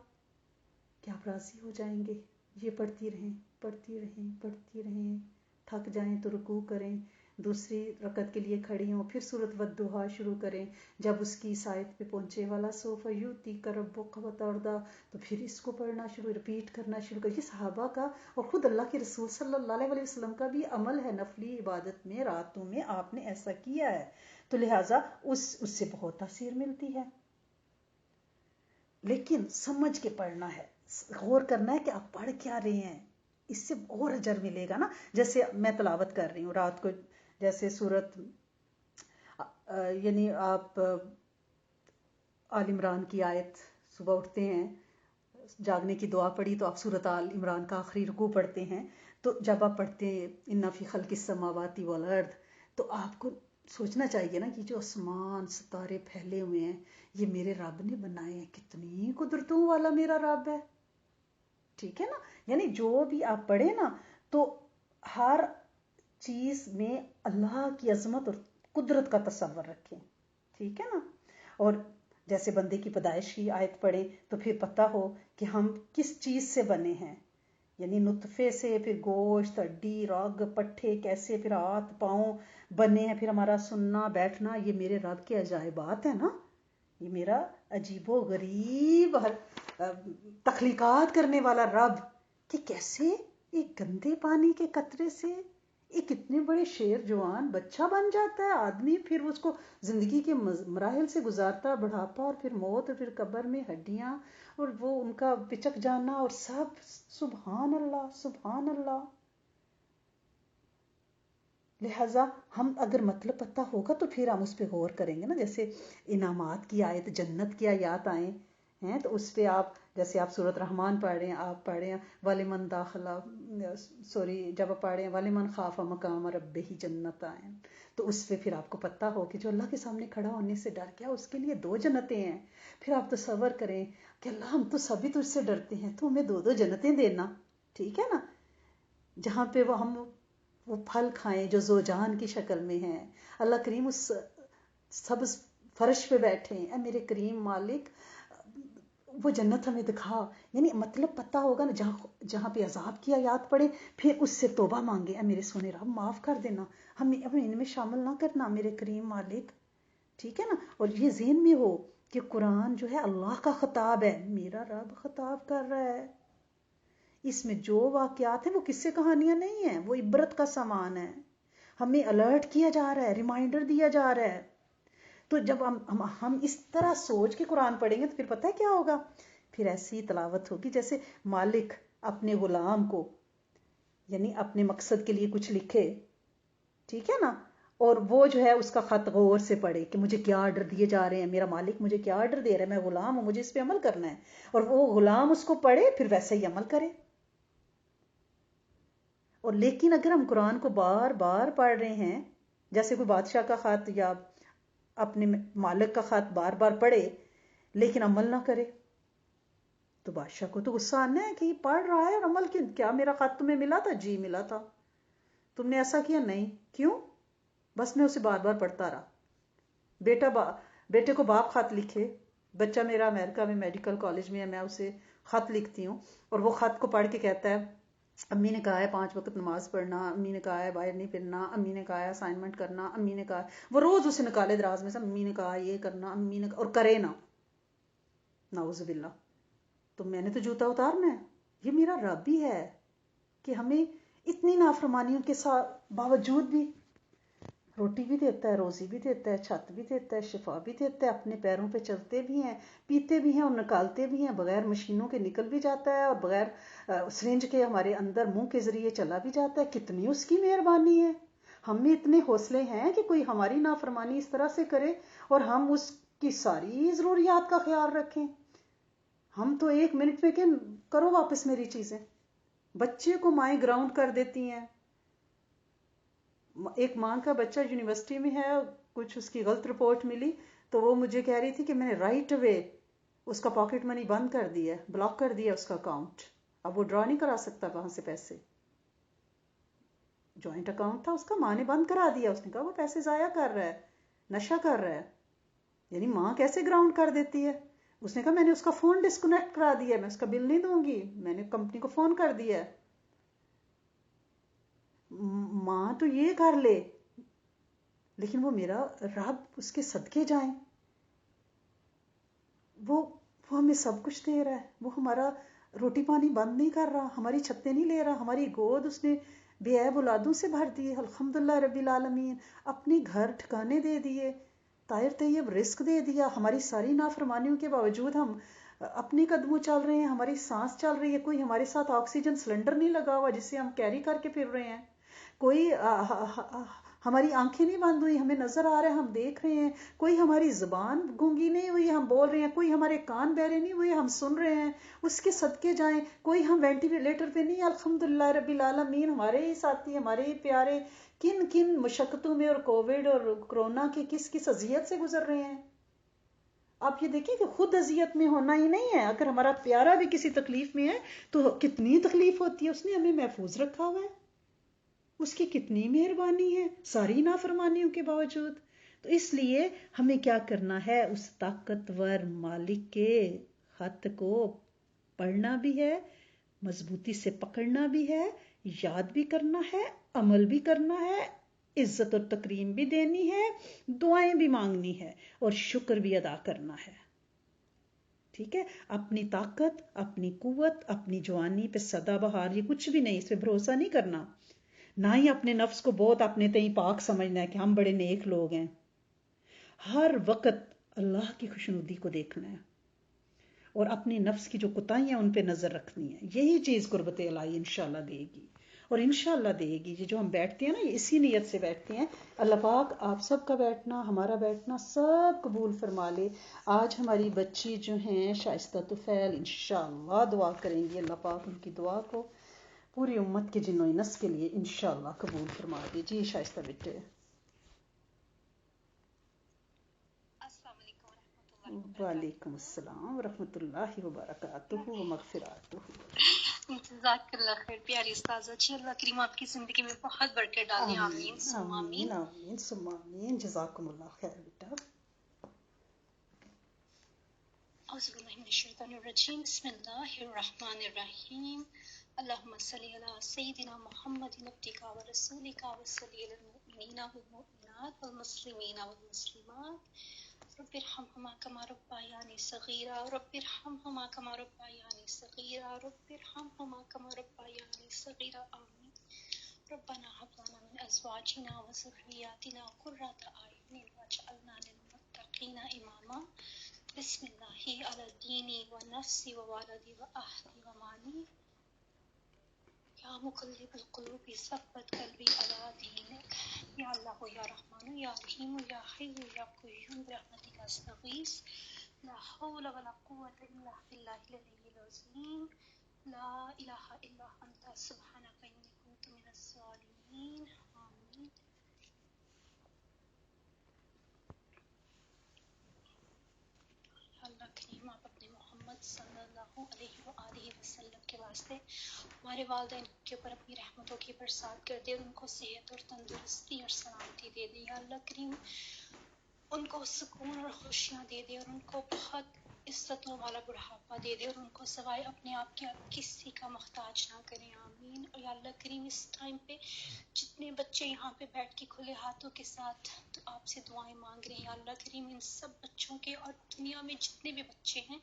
کہ آپ راضی ہو جائیں گے. یہ پڑھتی رہیں، پڑھتی رہیں، پڑھتی رہیں، تھک جائیں تو رکوع کریں، دوسری رکعت کے لیے کھڑی ہوں، پھر سورۃ والضحیٰ شروع کریں. جب اس کی اس آیت پہ پہنچے وَلَا سَوْفَ يُؤْتِيكَ رَبُّكَ فَتَرْضَىٰ، تو پھر اس کو پڑھنا شروع، رپیٹ کرنا شروع کر. یہ صحابہ کا اور خود اللہ کے رسول صلی اللہ علیہ وسلم کا بھی عمل ہے، نفلی عبادت میں راتوں میں آپ نے ایسا کیا ہے. تو لہٰذا اس سے بہت تاثیر ملتی ہے. لیکن سمجھ کے پڑھنا ہے، غور کرنا ہے کہ آپ پڑھ کیا رہے ہیں، اس سے اور اجر ملے گا نا. جیسے میں تلاوت کر رہی ہوں رات کو، جیسے سورت یعنی آپ آل عمران کی آیت صبح اٹھتے ہیں جاگنے کی دعا پڑھی تو آپ سورۃ آل عمران کا آخری رکوع پڑھتے ہیں، تو جب آپ پڑھتے ہیں اِنَّ فِی خَلْقِ السَّمَاوَاتِ وَالْأَرْضِ، تو آپ کو سوچنا چاہیے نا کہ جو آسمان ستارے پھیلے ہوئے ہیں یہ میرے رب نے بنائے ہیں، کتنی قدرتوں والا میرا رب ہے، ٹھیک ہے نا؟ یعنی جو بھی آپ پڑھیں نا تو ہر چیز میں اللہ کی عظمت اور قدرت کا تصور رکھیں، ٹھیک ہے نا؟ اور جیسے بندے کی پیدائش کی آیت پڑھیں تو پھر پتہ ہو کہ ہم کس چیز سے بنے ہیں، یعنی نطفے سے، پھر گوشت، ہڈی، رگ، پٹھے کیسے، پھر ہاتھ پاؤں بنے ہیں، پھر ہمارا سننا بیٹھنا، یہ میرے رب کے عجائبات ہیں نا، یہ میرا عجیب و غریب تخلیقات کرنے والا رب کہ کیسے ایک گندے پانی کے قطرے سے ایک اتنے بڑے شیر جوان بچہ بن جاتا ہے آدمی، پھر اس کو زندگی کے مراحل سے گزارتا، بڑھاپا اور پھر موت اور پھر قبر میں ہڈیاں اور وہ ان کا پچک جانا اور سب، سبحان اللہ سبحان اللہ۔ لہٰذا ہم اگر مطلب پتہ ہوگا تو پھر ہم اس پہ غور کریں گے نا، جیسے انعامات کی آیت، جنت کی آیات آئیں ہیں تو اس پہ آپ جیسے آپ سورۃ رحمان پڑھ رہے ہیں، آپ پڑھ رہے ہیں وَلِمَن دَخَلَ، جب آپ پڑھ رہے ہیں وَلِمَن خَافَ مَقَامَ رَبِّهِ جنتان، تو اس پہ پھر آپ کو پتہ ہو کہ جو اللہ کے سامنے کھڑا ہونے سے ڈر گیا اس کے لیے 2 جنتیں ہیں۔ پھر آپ تصور کریں کہ اللہ ہم تو سبھی تجھ سے ڈرتے ہیں، تو ہمیں 2 جنتیں دینا، ٹھیک ہے نا؟ جہاں پہ وہ پھل کھائیں جو زوجان کی شکل میں ہیں، اللہ کریم اس سبز فرش پہ بیٹھیں، اے میرے کریم مالک وہ جنت ہمیں دکھا، یعنی مطلب پتہ ہوگا نا، جہاں پہ عذاب کی آیات پڑھے پھر اس سے توبہ مانگے، اے میرے سونے رب معاف کر دینا، ہمیں ان میں شامل نہ کرنا میرے کریم مالک، ٹھیک ہے نا؟ اور یہ ذہن میں ہو کہ قرآن جو ہے اللہ کا خطاب ہے، میرا رب خطاب کر رہا ہے، اس میں جو واقعات ہیں وہ قصے کہانیاں نہیں ہیں، وہ عبرت کا سامان ہے، ہمیں الرٹ کیا جا رہا ہے، ریمائنڈر دیا جا رہا ہے۔ تو جب ہم اس طرح سوچ کے قرآن پڑھیں گے تو پھر پتہ ہے کیا ہوگا، پھر ایسی تلاوت ہوگی جیسے مالک اپنے غلام کو، یعنی اپنے مقصد کے لیے کچھ لکھے، ٹھیک ہے نا، اور وہ جو ہے اس کا خط غور سے پڑھے کہ مجھے کیا آرڈر دیے جا رہے ہیں، میرا مالک مجھے کیا آرڈر دے رہا ہے، میں غلام ہوں، مجھے اس پہ عمل کرنا ہے، اور وہ غلام اس کو پڑھے پھر ویسے ہی عمل کرے۔ اور لیکن اگر ہم قرآن کو بار بار پڑھ رہے ہیں، جیسے کوئی بادشاہ کا خط یا اپنے مالک کا خط بار بار پڑھے لیکن عمل نہ کرے تو بادشاہ کو تو غصہ آنا ہے کہ یہ پڑھ رہا ہے اور عمل کیا میرا خط تمہیں ملا تھا؟ جی ملا تھا، تم نے ایسا کیا؟ نہیں، کیوں؟ بس میں اسے بار بار پڑھتا رہا۔ بیٹے کو باپ خط لکھے، بچہ میرا امریکہ میں میڈیکل کالج میں ہے، میں اسے خط لکھتی ہوں اور وہ خط کو پڑھ کے کہتا ہے امی نے کہا ہے 5 وقت نماز پڑھنا، امی نے کہا ہے باہر نہیں پھرنا، امی نے کہا ہے اسائنمنٹ کرنا، امی نے کہا، وہ روز اسے نکالے دراز میں سے، امی نے کہا یہ کرنا، امی نے کہا، اور کرے نا، نعوذ باللہ، تو میں نے تو جوتا اتارنا ہے۔ یہ میرا رب ہی ہے کہ ہمیں اتنی نافرمانیوں کے ساتھ باوجود بھی روٹی بھی دیتا ہے، روزی بھی دیتا ہے، چھت بھی دیتا ہے، شفا بھی دیتا ہے، اپنے پیروں پہ چلتے بھی ہیں، پیتے بھی ہیں اور نکالتے بھی ہیں، بغیر مشینوں کے نکل بھی جاتا ہے اور بغیر سرنج کے ہمارے اندر منہ کے ذریعے چلا بھی جاتا ہے، کتنی اس کی مہربانی ہے۔ ہم میں اتنے حوصلے ہیں کہ کوئی ہماری نافرمانی اس طرح سے کرے اور ہم اس کی ساری ضروریات کا خیال رکھیں۔ ہم تو 1 منٹ میں کہ کرو واپس میری چیزیں، بچے کو مائیں گراؤنڈ کر دیتی ہیں۔ ایک ماں کا بچہ یونیورسٹی میں ہے، کچھ اس کی غلط رپورٹ ملی تو وہ مجھے کہہ رہی تھی کہ میں نے رائٹ اوے اس کا پاکٹ منی بند کر دیا، بلاک کر دیا اس کا اکاؤنٹ، اب وہ ڈرا نہیں کرا سکتا وہاں سے پیسے، جوائنٹ اکاؤنٹ تھا اس کا، ماں نے بند کرا دیا، اس نے کہا وہ پیسے ضائع کر رہا ہے، نشہ کر رہا ہے۔ یعنی ماں کیسے گراؤنڈ کر دیتی ہے؟ اس نے کہا میں نے اس کا فون ڈسکنیکٹ کرا دیا، میں اس کا بل نہیں دوں گی، میں نے کمپنی کو فون کر دیا ہے۔ ماں تو یہ کر لے لیکن وہ میرا رب، اس کے صدقے جائیں، وہ ہمیں سب کچھ دے رہا ہے، وہ ہمارا روٹی پانی بند نہیں کر رہا، ہماری چھتیں نہیں لے رہا، ہماری گود اس نے بے عیب اولادوں سے بھر دی، الحمدللہ رب العالمین، اپنے گھر ٹھکانے دے دیے، طاہر طیب رزق دے دیا، ہماری ساری نافرمانیوں کے باوجود ہم اپنے قدموں چل رہے ہیں، ہماری سانس چل رہی ہے، کوئی ہمارے ساتھ آکسیجن سلنڈر نہیں لگا ہوا جسے ہم کیری کر کے پھر رہے ہیں، کوئی ہماری آنکھیں نہیں بند ہوئی، ہمیں نظر آ رہا ہے، ہم دیکھ رہے ہیں، کوئی ہماری زبان گونگی نہیں ہوئی، ہم بول رہے ہیں، کوئی ہمارے کان بہرے نہیں ہوئے، ہم سن رہے ہیں، اس کے صدقے جائیں، کوئی ہم وینٹیلیٹر پہ نہیں، الحمدللہ رب العالمین ہمارے ہی ساتھی، ہمارے ہی پیارے کن کن مشقتوں میں اور کووڈ اور کرونا کے کس کس اذیت سے گزر رہے ہیں۔ آپ یہ دیکھیں کہ خود اذیت میں ہونا ہی نہیں ہے، اگر ہمارا پیارا بھی کسی تکلیف میں ہے تو کتنی تکلیف ہوتی ہے، اس نے ہمیں محفوظ رکھا ہوا ہے، اس کی کتنی مہربانی ہے ساری نافرمانیوں کے باوجود۔ تو اس لیے ہمیں کیا کرنا ہے، اس طاقتور مالک کے خط کو پڑھنا بھی ہے، مضبوطی سے پکڑنا بھی ہے، یاد بھی کرنا ہے، عمل بھی کرنا ہے، عزت اور تکریم بھی دینی ہے، دعائیں بھی مانگنی ہے اور شکر بھی ادا کرنا ہے۔ ٹھیک ہے، اپنی طاقت، اپنی قوت، اپنی جوانی پہ سدا بہار یہ کچھ بھی نہیں، اس پہ بھروسہ نہیں کرنا، نہ ہی اپنے نفس کو بہت اپنے تئیں پاک سمجھنا ہے کہ ہم بڑے نیک لوگ ہیں۔ ہر وقت اللہ کی خوشنودی کو دیکھنا ہے اور اپنی نفس کی جو کوتاہیاں ان پہ نظر رکھنی ہے، یہی چیز قربت الہی انشاءاللہ دے گی، اور انشاءاللہ دے گی۔ یہ جو ہم بیٹھتے ہیں نا، یہ اسی نیت سے بیٹھتے ہیں۔ اللہ پاک آپ سب کا بیٹھنا، ہمارا بیٹھنا سب قبول فرما لے۔ آج ہماری بچی جو ہیں شائستہ طفیل، انشاءاللہ دعا کریں گی، اللہ پاک ان کی دعا کو پوری امت کے جن و انس کے لیے انشاءاللہ قبول فرما دے۔ جی شائستہ بیٹے۔ السلام علیکم ورحمۃ اللہ وبرکاتہ۔ وعلیکم السلام ورحمۃ اللہ وبرکاتہ و مغفراتہ۔ جزاک اللہ خیر پیاری استاذہ جی، اللہ کریم آپ کی زندگی میں بہت برکت ڈالے، آمین ثم آمین آمین۔ آمین ثم آمین، جزاکم اللہ خیر بیٹا۔ اعوذ باللہ من الشیطان الرجیم، بسم اللہ الرحمن الرحیم۔ اللہم صلی علی سیدنا محمد عبدک و رسولک وصلی علی المؤمنین والمؤمنات والمسلمین والمسلمات، رب ارحمہما کما ربیانی صغیرا، رب ارحمہما کما ربیانی صغیرا، رب ارحمہما کما ربیانی صغیرا، آمین۔ ربنا هب لنا من ازواجنا وذرياتنا قرة اعین واجعلنا للمتقین اماما۔ بسم اللہ علی دینی و نفسی و والدی و اہلی و مالی، یا مقلب القلوب ثبت قلبی علی دینک، یا اللہ یا رحمان یا رحیم یا حی یا قیوم برحمتک استغیث، لا حول ولا قوة الا باللہ العلی العظیم، لا الہ الا انت سبحانک انی کنت من الظالمین، آمین۔ اللہ کریم آپ اپنے محمد صلی اللہ علیہ وآلہ وسلم کے واسطے ہمارے والدین کے اوپر اپنی رحمتوں کی برسات کر دے اور ان کو صحت اور تندرستی اور سلامتی دے دے، یا اللہ کریم ان کو سکون اور خوشیاں دے دے اور ان کو بہت عزتوں والا بڑھاپا دے دے اور ان کو سوائے اپنے آپ کے کسی کا محتاج نہ کریں، آمین۔ اور یا اللہ کریم اس ٹائم پہ جتنے بچے یہاں پہ بیٹھ کے کھلے ہاتھوں کے ساتھ تو آپ سے دعائیں مانگ رہے ہیں، یا اللہ کریم ان سب بچوں کے اور دنیا میں جتنے بھی بچے ہیں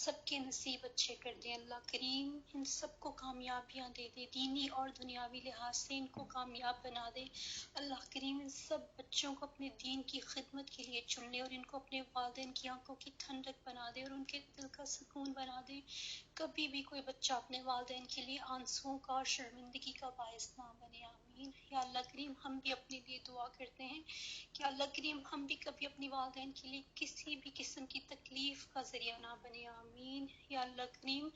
سب کے نصیب اچھے کر دیں، اللہ کریم ان سب کو کامیابیاں دے دے، دینی اور دنیاوی لحاظ سے ان کو کامیاب بنا دے، اللہ کریم ان سب بچوں کو اپنے دین کی خدمت کے لیے چن لے اور ان کو اپنے والدین کی آنکھوں کی ٹھنڈک بنا دے اور ان کے دل کا سکون بنا دے، کبھی بھی کوئی بچہ اپنے والدین کے لیے آنسوؤں کا اور شرمندگی کا باعث نہ بنے، آمین۔ یا اللہ کریم ہم بھی اپنے لیے دعا کرتے ہیں کہ اللہ کریم ہم بھی کبھی اپنی والدین کے لیے کسی بھی قسم کی تکلیف کا ذریعہ نہ بنے، آمین۔ یا اللہ کریم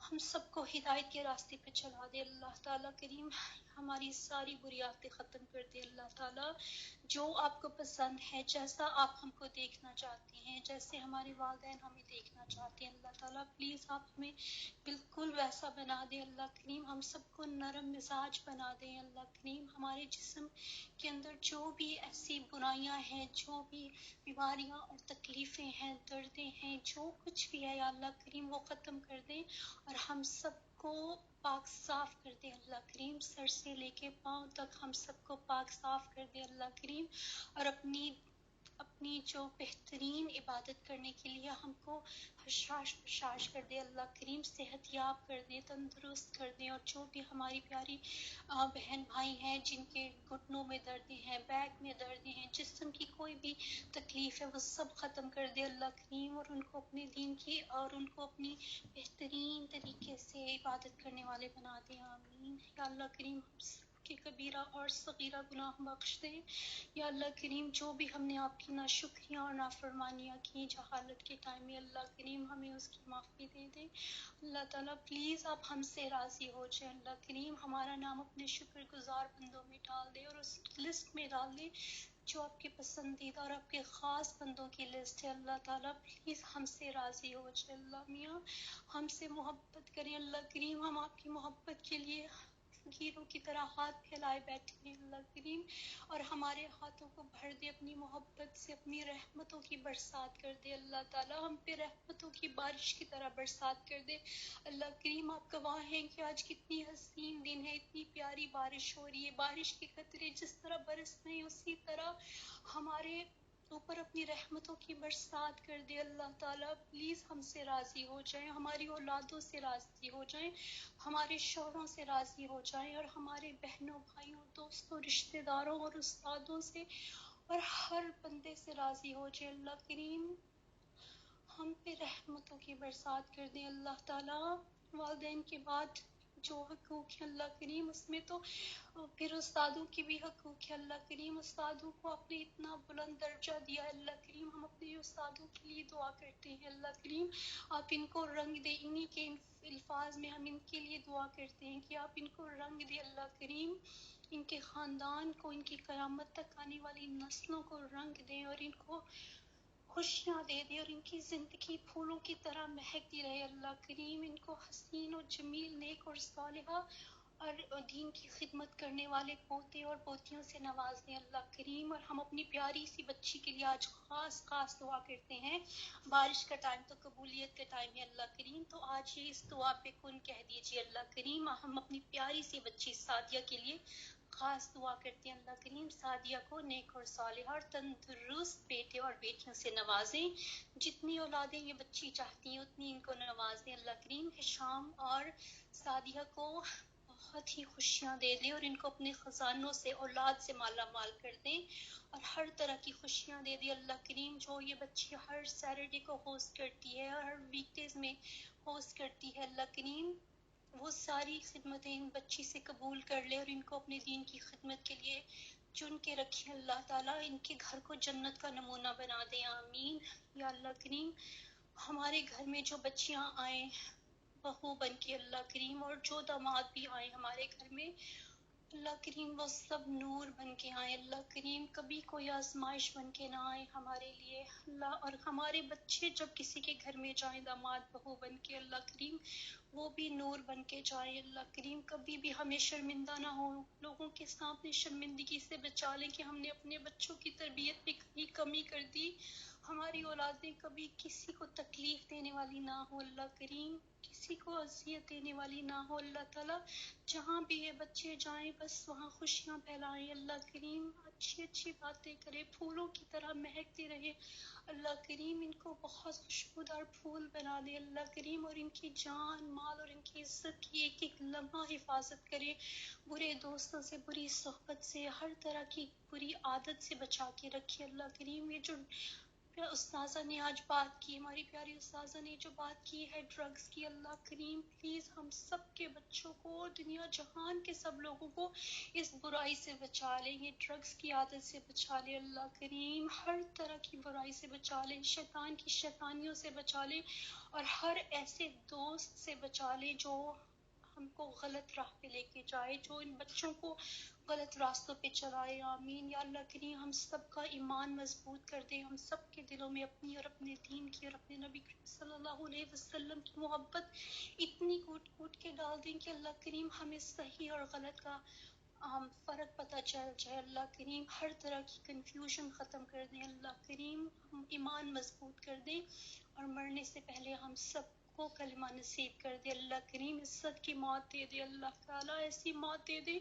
ہم سب کو ہدایت کے راستے پہ چلا دے، اللہ تعالیٰ کریم ہماری ساری بری عادتیں ختم کر دے، اللہ تعالیٰ جو آپ کو پسند ہے، جیسا آپ ہم کو دیکھنا چاہتے ہیں، جیسے ہمارے والدین ہمیں دیکھنا چاہتے ہیں، اللہ تعالیٰ پلیز آپ ہمیں بالکل ویسا بنا دے، اللہ کریم ہم سب کو نرم مزاج بنا دیں، اللہ کریم ہمارے جسم کے اندر جو بھی ایسی برائیاں ہیں، جو بھی بیماریاں اور تکلیفیں ہیں، دردیں ہیں، جو کچھ بھی ہے یا اللہ کریم وہ ختم کر دیں اور ہم سب کو پاک صاف کر دے، اللہ کریم سر سے لے کے پاؤں تک ہم سب کو پاک صاف کر دے، اللہ کریم اور اپنی جو بہترین عبادت کرنے کے لیے ہم کو حشاش بشاش کر دے، اللہ کریم صحت یاب کر دے، تندرست کر دے، اور جو بھی ہماری پیاری بہن بھائی ہیں جن کے گھٹنوں میں دردیں ہیں، بیک میں دردیں ہیں، جسم کی کوئی بھی تکلیف ہے وہ سب ختم کر دے، اللہ کریم اور ان کو اپنے دین کی اور ان کو اپنی بہترین طریقے سے عبادت کرنے والے بنا دے، آمین۔ یا اللہ کریم کے کبیرہ اور صغیرہ گناہ بخش دے. یا اللہ کریم جو بھی ہم نے آپ کی ناشکریاں اور نافرمانیاں کی جہالت کے ٹائم میں، اللہ کریم ہمیں اس کی معافی دے دے. اللہ تعالیٰ پلیز آپ ہم سے راضی ہو جائیں. اللہ کریم ہمارا نام اپنے شکر گزار بندوں میں ڈال دے اور اس لسٹ میں ڈال دے جو آپ کے پسندیدہ اور آپ کے خاص بندوں کی لسٹ ہے. اللہ تعالیٰ پلیز ہم سے راضی ہو جائے. اللہ میاں ہم سے محبت کریں. اللہ کریم ہم آپ کی محبت کے لیے فقیروں کی طرح ہاتھ پھیلائے بیٹھے ہیں. اللہ کریم اور ہمارے ہاتھوں کو بھر دے اپنی محبت سے، اپنی رحمتوں کی برسات کر دے. اللہ تعالیٰ ہم پہ رحمتوں کی بارش کی طرح برسات کر دے. اللہ کریم آپ گواہ ہیں کہ آج کتنی حسین دن ہے، اتنی پیاری بارش ہو رہی ہے. بارش کے قطرے جس طرح برس رہے ہیں اسی طرح ہمارے اوپر اپنی رحمتوں کی برسات کر دے. اللہ تعالیٰ پلیز ہم سے راضی ہو جائیں، ہماری اولادوں سے راضی ہو جائیں، ہمارے شوہروں سے راضی ہو جائیں اور ہمارے بہنوں بھائیوں دوستوں رشتہ داروں اور استادوں سے اور ہر بندے سے راضی ہو جائے. اللہ کریم ہم پہ رحمتوں کی برسات کر دیں. اللہ تعالیٰ والدین کے بعد جو حقوق ہے اللہ کریم اس میں تو پھر استادوں کی بھی حقوق ہے. اللہ کریم استادوں کو آپ نے اتنا بلند درجہ دیا ہے. اللہ کریم ہم اپنے استادوں کے لیے دعا کرتے ہیں. اللہ کریم آپ ان کو رنگ دے. انہی کے الفاظ میں ہم ان کے لیے دعا کرتے ہیں کہ آپ ان کو رنگ دے. اللہ کریم ان کے خاندان کو، ان کی قیامت تک آنے والی نسلوں کو رنگ دیں اور ان کو خوشیاں دے دے اور ان کی زندگی پھولوں کی طرح مہکتی رہے. اللہ کریم ان کو حسین و جمیل، نیک اور صالحہ اور دین کی خدمت کرنے والے پوتے اور پوتیوں سے نواز دیں. اللہ کریم اور ہم اپنی پیاری سی بچی کے لیے آج خاص دعا کرتے ہیں. بارش کا ٹائم تو قبولیت کا ٹائم ہے اللہ کریم، تو آج یہ اس دعا پہ کن کہہ دیجیے. اللہ کریم ہم اپنی پیاری سی بچی سعدیہ کے لیے خاص دعا کرتے ہیں. اللہ کریم سعدیہ کو نیک اور صالحہ اور تندرست بیٹے اور بیٹیوں سے نوازیں. جتنی اولادیں یہ بچی چاہتی ہیں اتنی ان کو نواز دیں. اللہ کریم ہشام اور سعدیہ کو بہت ہی خوشیاں دے دیں اور ان کو اپنے خزانوں سے اولاد سے مالا مال کر دیں اور ہر طرح کی خوشیاں دے دیں. اللہ کریم جو یہ بچی ہر سیٹرڈے کو ہوسٹ کرتی ہے اور ہر ویک ڈیز میں ہوسٹ کرتی ہے، اللہ کریم وہ ساری خدمتیں ان بچی سے قبول کر لے اور ان کو اپنے دین کی خدمت کے لیے چن کے رکھے. اللہ تعالیٰ ان کے گھر کو جنت کا نمونہ بنا دے. آمین. یا اللہ کریم ہمارے گھر میں جو بچیاں آئیں بہو بن کے اللہ کریم اور جو داماد بھی آئیں ہمارے گھر میں اللہ کریم وہ سب نور بن کے آئیں. اللہ کریم کبھی کوئی آزمائش بن کے نہ آئے ہمارے لیے. اللہ اور ہمارے بچے جب کسی کے گھر میں جائیں داماد بہو بن کے اللہ کریم وہ بھی نور بن کے جائیں. اللہ کریم کبھی بھی ہمیں شرمندہ نہ ہو، لوگوں کے سامنے شرمندگی سے بچا لیں کہ ہم نے اپنے بچوں کی تربیت میں کہیں کمی کر دی. ہماری اولادیں کبھی کسی کو تکلیف دینے والی نہ ہو اللہ کریم، کسی کو اذیت دینے والی نہ ہو. اللہ تعالیٰ جہاں بھی یہ بچے جائیں بس وہاں خوشیاں پھیلائیں. اللہ کریم اچھی باتیں کرے، پھولوں کی طرح مہکتے رہے. اللہ کریم ان کو بہت خوشبودار پھول بنا دے. اللہ کریم اور ان کی جان مال اور ان کی عزت کی ایک ایک لمحہ حفاظت کرے. برے دوستوں سے، بری صحبت سے، ہر طرح کی بری عادت سے بچا کے رکھے. اللہ کریم یہ جو استاذہ نے آج بات کی، ہماری پیاری استاذہ نے جو بات کی ہے ڈرگس کی، اللہ کریم پلیز ہم سب کے بچوں کو، دنیا جہان کے سب لوگوں کو اس برائی سے بچا لیں، یہ ڈرگس کی عادت سے بچا لیں. اللہ کریم ہر طرح کی برائی سے بچا لیں، شیطان کی شیطانیوں سے بچا لیں اور ہر ایسے دوست سے بچا لیں جو ہم کو غلط راہ پہ لے کے جائے، جو ان بچوں کو غلط راستوں پہ چلائے. آمین. یا اللہ کریم ہم سب کا ایمان مضبوط کر دے، ہم سب کے دلوں میں اپنی اور اپنے دین کی اور اپنے نبی کریم صلی اللہ علیہ وسلم کی محبت اتنی کوٹ کوٹ کے ڈال دیں کہ اللہ کریم ہمیں صحیح اور غلط کا فرق پتہ چل جائے. اللہ کریم ہر طرح کی کنفیوژن ختم کر دیں. اللہ کریم ہم ایمان مضبوط کر دیں اور مرنے سے پہلے ہم سب کو کلمہ نصیب کر دے. اللہ کریم عزت کی موت دے دے. اللہ تعالیٰ ایسی موت دے دے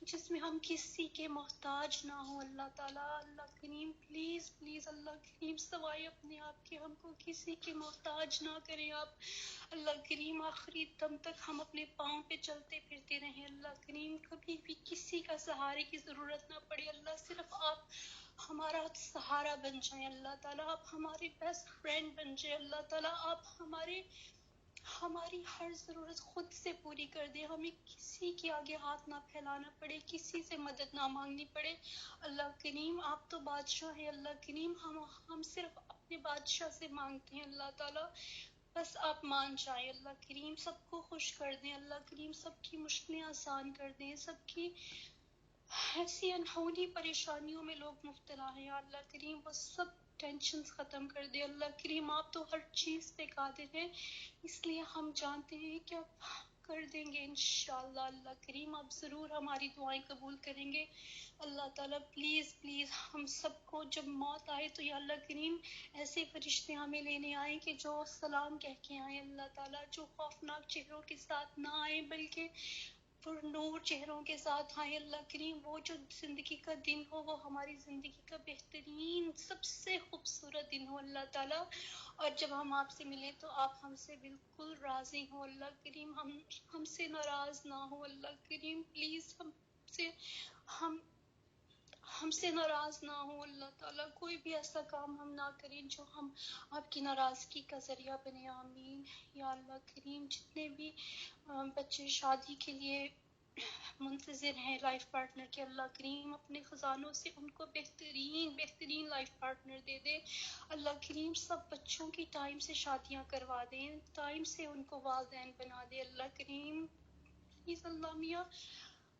جس میں ہم کسی کے محتاج نہ ہوں. اللہ تعالیٰ اللہ کریم پلیز اللہ کریم سوائے اپنے آپ کے ہم کو کسی کے محتاج نہ کریں آپ. اللہ کریم آخری دم تک ہم اپنے پاؤں پہ چلتے پھرتے رہیں. اللہ کریم کبھی بھی کسی کا سہارے کی ضرورت نہ پڑے. اللہ صرف آپ ہمارا سہارا بن جائیں. اللہ تعالیٰ آپ ہمارے بیسٹ فرینڈ بن جائیں. اللہ تعالیٰ آپ ہمارے ہماری ہر ضرورت خود سے پوری کر دے، ہمیں کسی کے آگے ہاتھ نہ پھیلانا پڑے، کسی سے مدد نہ مانگنی پڑے۔ اللہ کریم آپ تو بادشاہ ہیں، اللہ کریم ہم صرف اپنے بادشاہ سے مانگتے ہیں اللہ تعالیٰ، بس آپ مان جائیں اللہ کریم، سب کو خوش کر دیں اللہ کریم، سب کی مشکلیں آسان کر دیں، سب کی ایسی انہونی پریشانیوں میں لوگ مبتلا ہیں یا اللہ کریم، وہ سب ٹینشنز ختم کر دے اللہ کریم، آپ تو ہر چیز پہ قادر ہیں، اس لیے ہم جانتے ہیں کہ آپ کر دیں گے انشاءاللہ اللہ کریم، آپ ضرور ہماری دعائیں قبول کریں گے اللہ تعالیٰ۔ پلیز پلیز ہم سب کو جب موت آئے تو یا اللہ کریم ایسے فرشتے ہمیں لینے آئیں کہ جو سلام کہہ کے آئیں اللہ تعالیٰ، جو خوفناک چہروں کے ساتھ نہ آئیں بلکہ پر نور چہروں کے ساتھ آئے اللہ کریم، وہ جو زندگی کا دن ہو وہ ہماری زندگی کا بہترین سب سے خوبصورت دن ہو اللہ تعالیٰ، اور جب ہم آپ سے ملیں تو آپ ہم سے بالکل راضی ہوں اللہ کریم، ہم سے ناراض نہ ہو اللہ کریم، پلیز سے ہم ہم سے ناراض نہ ہو اللہ تعالیٰ، کوئی بھی ایسا کام ہم نہ کریں جو ہم آپ کی ناراضگی کا ذریعہ بنے، آمین یا اللہ کریم۔ جتنے بھی بچے شادی کے لیے منتظر ہیں لائف پارٹنر کے، اللہ کریم اپنے خزانوں سے ان کو بہترین لائف پارٹنر دے دے اللہ کریم، سب بچوں کی ٹائم سے شادیاں کروا دیں، ٹائم سے ان کو والدین بنا دے اللہ کریم، پلیز اللہ میاں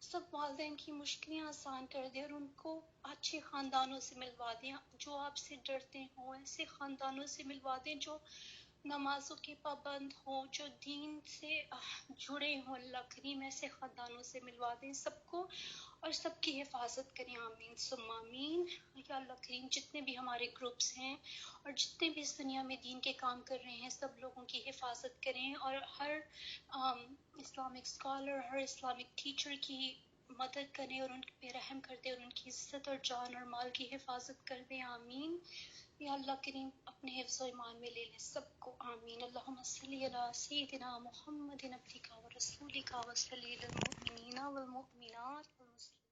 سب والدین کی مشکلیں آسان کر دیں اور ان کو اچھے خاندانوں سے ملوا دیں جو آپ سے ڈرتے ہوں، ایسے خاندانوں سے ملوا دیں جو نمازوں کے پابند ہوں، جو دین سے جڑے ہوں اللہ کریم، ایسے خاندانوں سے ملوا دیں سب کو اور سب کی حفاظت کریں، آمین ثم آمین یا اللہ کریم۔ جتنے بھی ہمارے گروپس ہیں اور جتنے بھی اس دنیا میں دین کے کام کر رہے ہیں سب لوگوں کی حفاظت کریں، اور ہر اسلامک اسکالر، ہر اسلامک ٹیچر کی مدد کریں اور ان پہ رحم کر دیں اور ان کی عزت اور جان اور مال کی حفاظت کر دیں، آمین یا اللہ کریم، اپنے حفظ و ایمان میں لے لیں سب کو، آمین۔ اللہم صلی علی سیدنا محمد عبدک و رسولک و صلی المؤمنین والمؤمنات والمسلمین